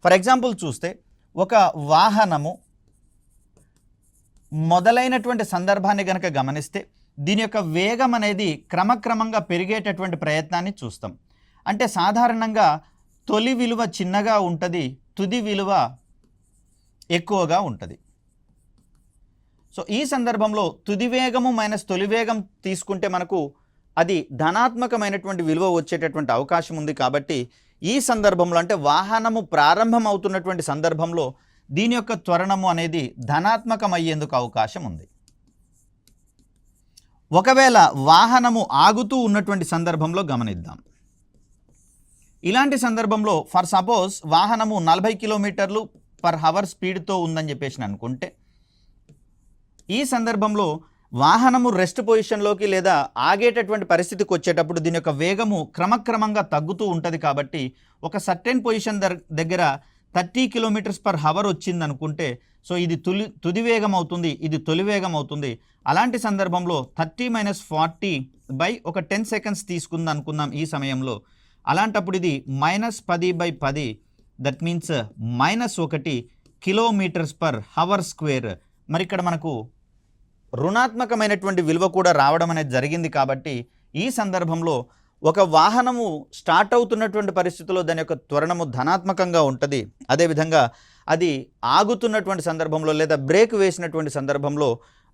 For example చూస్తే ఒక వాహనము మొదలైనటువంటి సందర్భాన్ని గనక గమనిస్తే దీని యొక్క వేగం అనేది క్రమక్రమంగా పెరిగేటటువంటి ప్రయత్నాన్ని చూస్తాం. అంటే సాధారణంగా తొలి విలువ చిన్నగా ఉంటుంది, తుది విలువ ఎక్కువగా ఉంటుంది. సో ఈ సందర్భంలో తుది వేగము మైనస్ తొలి వేగం తీసుకుంటే మనకు అది ధనాత్మకమైనటువంటి విలువ వచ్చేటటువంటి అవకాశం ఉంది. కాబట్టి ఈ సందర్భంలో అంటే వాహనము ప్రారంభం అవుతున్నటువంటి సందర్భంలో దీని యొక్క త్వరణము అనేది ధనాత్మకమయ్యేందుకు అవకాశం ఉంది. ఒకవేళ వాహనము ఆగుతూ ఉన్నటువంటి సందర్భంలో గమనిద్దాం. ఇలాంటి సందర్భంలో ఫర్ సపోజ్ వాహనము 40 కిలోమీటర్లు పర్ హవర్ స్పీడ్తో ఉందని చెప్పేసి అనుకుంటే ఈ సందర్భంలో వాహనము రెస్ట్ పొజిషన్లోకి లేదా ఆగేటటువంటి పరిస్థితికి వచ్చేటప్పుడు దీని యొక్క వేగము క్రమక్రమంగా తగ్గుతూ ఉంటుంది. కాబట్టి ఒక సర్టెన్ పొజిషన్ దగ్గర 30 కిలోమీటర్స్ పర్ హవర్ వచ్చింది అనుకుంటే సో ఇది తుది వేగం అవుతుంది, ఇది తొలి వేగం అవుతుంది. అలాంటి సందర్భంలో 30 - 40 బై ఒక 10 సెకండ్స్ తీసుకుంది అనుకుందాం ఈ సమయంలో. అలాంటప్పుడు ఇది -10/10 that means -1 kilometres per hour square. మరి ఇక్కడ మనకు రుణాత్మకమైనటువంటి విలువ కూడా రావడం అనేది జరిగింది. కాబట్టి ఈ సందర్భంలో ఒక వాహనము స్టార్ట్ అవుతున్నటువంటి పరిస్థితుల్లో దాని యొక్క త్వరణము ధనాత్మకంగా ఉంటుంది. అదేవిధంగా అది ఆగుతున్నటువంటి సందర్భంలో లేదా బ్రేక్ వేసినటువంటి సందర్భంలో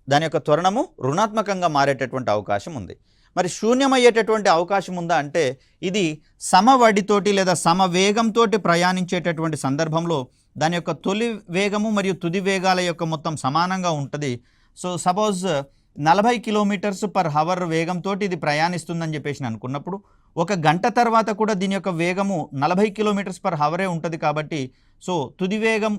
దాని యొక్క త్వరణము రుణాత్మకంగా మారేటటువంటి అవకాశం ఉంది. మరి శూన్యమయ్యేటటువంటి అవకాశం ఉందా అంటే ఇది సమవడితోటి లేదా సమవేగంతో ప్రయాణించేటటువంటి సందర్భంలో దాని యొక్క తొలి వేగము మరియు తుది వేగాల యొక్క మొత్తం సమానంగా ఉంటుంది. So suppose 40 kilometres per hour వేగంతో ఇది ప్రయాణిస్తుందని చెప్పేసి అనుకున్నప్పుడు ఒక గంట తర్వాత కూడా దీని యొక్క వేగము 40 కిలోమీటర్స్ పర్ హవరే ఉంటుంది. కాబట్టి సో తొలి వేగం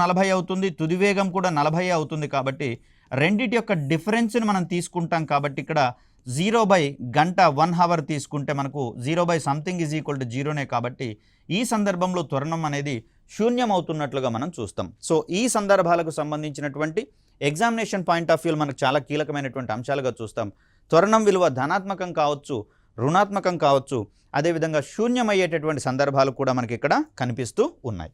40 అవుతుంది, తుది వేగం కూడా 40 అవుతుంది. కాబట్టి రెండిటి యొక్క డిఫరెన్స్ని మనం తీసుకుంటాం. కాబట్టి ఇక్కడ 0/గంట 1 హవర్ తీసుకుంటే మనకు 0/something = 0నే. కాబట్టి ఈ సందర్భంలో త్వరణం అనేది శూన్యం అవుతున్నట్లుగా మనం చూస్తాం. సో ఈ సందర్భాలకు సంబంధించినటువంటి ఎగ్జామినేషన్ పాయింట్ ఆఫ్ వ్యూలో మనకు చాలా కీలకమైనటువంటి అంశాలుగా చూస్తాం. త్వరణం విలువ ధనాత్మకం కావచ్చు, రుణాత్మకం కావచ్చు, అదేవిధంగా శూన్యమయ్యేటటువంటి సందర్భాలు కూడా మనకి ఇక్కడ కనిపిస్తూ ఉన్నాయి.